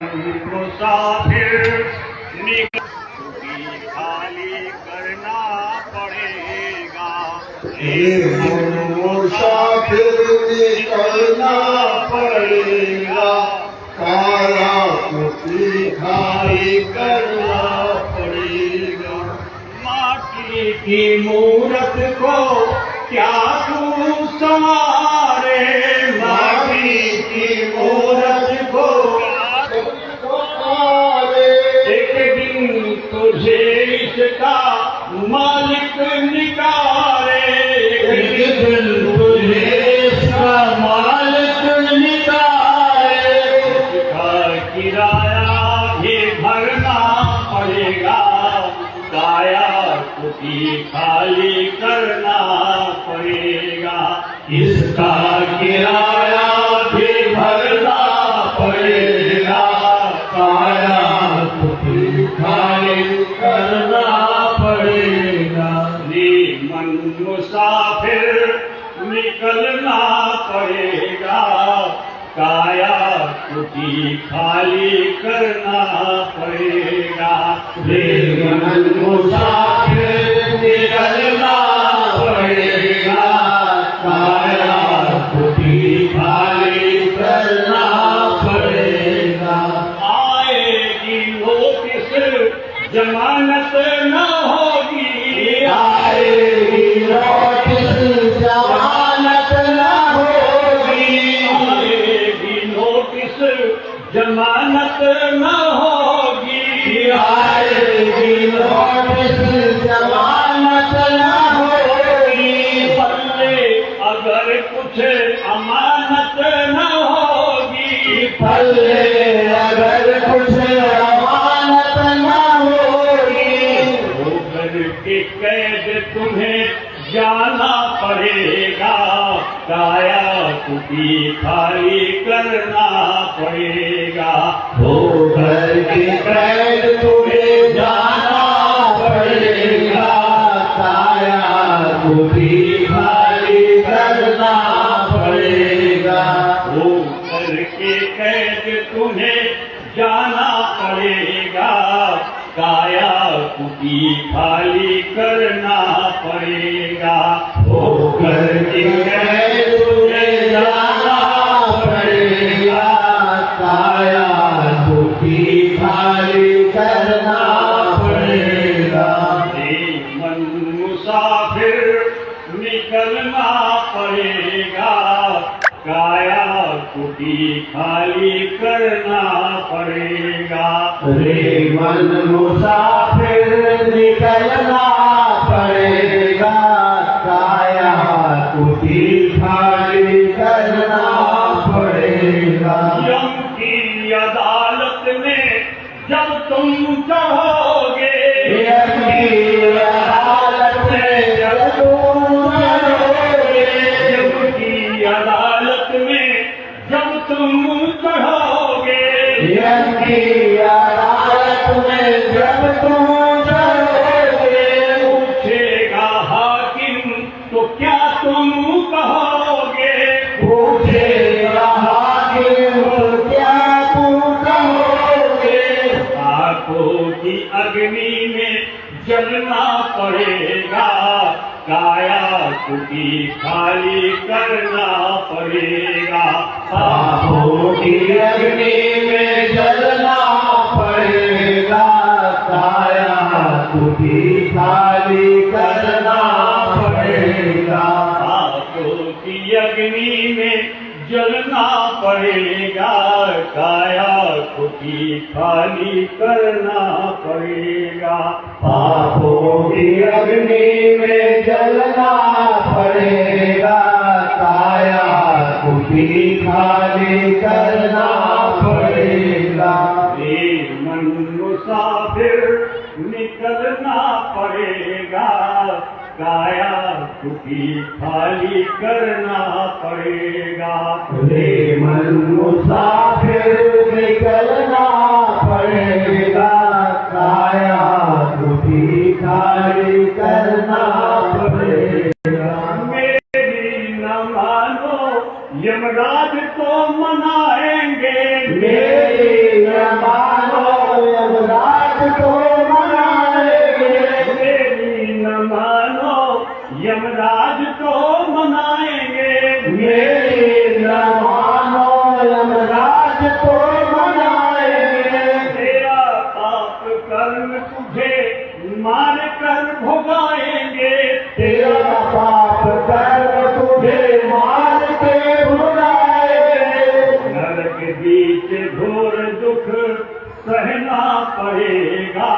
मुसाफिर खाली करना पड़ेगा। मुसाफिर निकलना पड़ेगा, काया कुटी खाली करना पड़ेगा। माटी की मूरत को क्या तू संवारे, माटी की मूरत को एक दिन तुझे इसका मालिक निकाले, एक दिन तुझे इसका मालिक निकाले। इसका किराया भी भरना पड़ेगा, काया कुटी खाली करना पड़ेगा। इसका किराया भी भरना पड़ेगा, काया कुटी खाली करना पड़ेगा। मन मुसाफिर निकलना पड़ेगा, काया कुटी खाली करना पड़ेगा। मन मुसाफिर निकलना पड़ेगा, काया कुटी खाली करना पड़ेगा। आएगी नोटिस जमानत न होगी, आएगी नोटिस जमानत न होगी, आएगी नोटिस जमानत न होगी, आएगी नोटिस जमानत न होगी। पल्ले अगर कुछ अमानत न होगी, पल्ले अगर कुछ अमानत न होगी। होकर के कैद तुम्हें जाना पड़ेगा, काया कुटी खाली करना पड़ेगा। होकर के कैद तुम्हें जाना पड़ेगा, काया कुटी खाली करना पड़ेगा। होकर के कैद तुम्हें जाना पड़ेगा, काया कुटी खाली करना पड़ेगा। होकर के कैद तुम्हें जाना पड़ेगा, काया कुटी खाली करना पड़ेगा। मन मुसाफिर निकलना पड़ेगा, काया कुटी खाली करना पड़ेगा। रे मन मुसाफिर निकलना पड़ेगा, काया कुटी खाली करना पड़ेगा। यम की अदालत में जब तुम चाहोगे, यम की अदालत में जब तुम चढ़ोगे, यम की अदालत में जब तुम चढ़ोगे, यम की अदालत में जब तुम चढ़ोगे। पूछेगा हाकिम तो क्या तुम कहोगे, पूछेगा हाकिम क्या तुम कहोगे। आंखों की अग्नि में जलना पड़ेगा, काया कुटी खाली करना पड़ेगा। पापों की अग्नि में जलना पड़ेगा, काया कुटी खाली करना पड़ेगा। पापों की अग्नि में जलना पड़ेगा, काया कुटी खाली करना पड़ेगा। पापों की अग्नि में जलना पड़ेगा, काया कुटी खाली करना पड़ेगा। मन मुसाफिर निकलना पड़ेगा, काया कुटी खाली करना पड़ेगा। रे मन मुसाफिर निकलना पड़ेगा, काया कुटी खाली करना पड़ेगा। मेरी न मानो यमराज को मनाएंगे, मेरी न तुझे मार कर भुगाएंगे। तेरा पाप कर्म तुझे मार के भुलाएंगे। नरक बीच घोर दुख सहना पड़ेगा,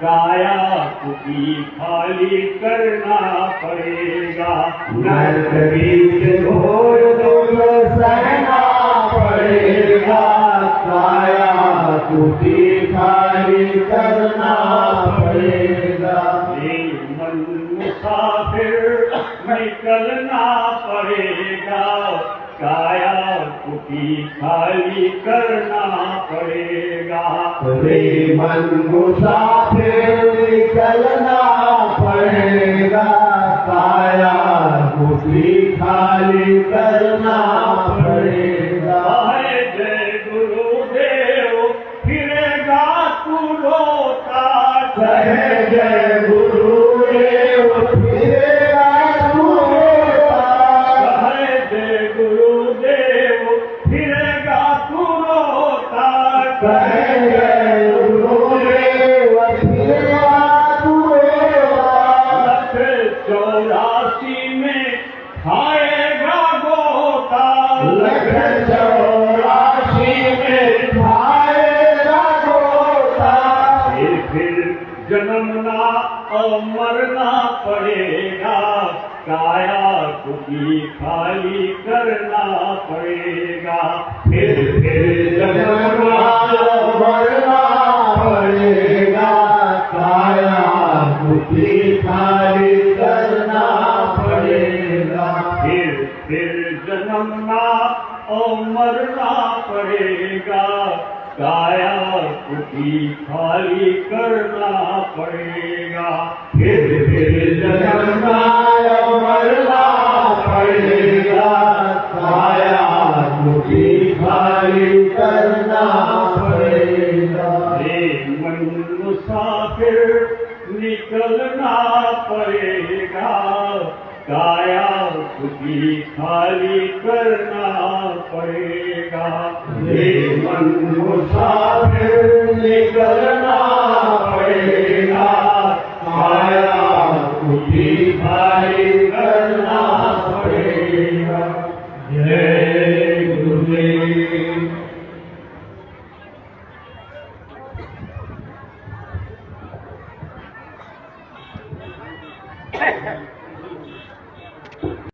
काया तुझी खाली करना पड़ेगा। नरक बीच घोर दुख सहना पड़ेगा, काया तुझी खाली करना पड़ेगा। ये मन मुसाफिर निकलना पड़ेगा, काया तुझी खाली करना पड़ेगा। रे मन मुसाफिर निकलना पड़ेगा, काया तुझी खाली करना पड़ेगा। है जय गुरुदेव फिरेगा तू रोता, जय जय गुरुदेव फिरेगा तू रोता। है जय गुरुदेव फिरेगा तू रोता। जय जय गुरुदेव फिरेगा तू रोता। लख 84 में खाएगा गोता। लख 84 में खाएगा गोता। फिर जन्मना और मरना पड़ेगा, काया तुझी खाली करना पड़ेगा। फिर जन्मना मरना पड़ेगा, काया तुझी खाली करना पड़ेगा। फिर जन्मना और मरना पड़ेगा, काया तुझी खाली करना पड़ेगा। फिर जन्मना और मरना पड़ेगा, काया तुझी खाली करना पड़ेगा। रे मन मुसाफिर निकलना पड़ेगा, काया तुझी खाली करना पड़ेगा। ये मन मुसाफिर निकलना पड़ेगा, काया तुझी खाली करना पड़ेगा। जय गुरुदेव। है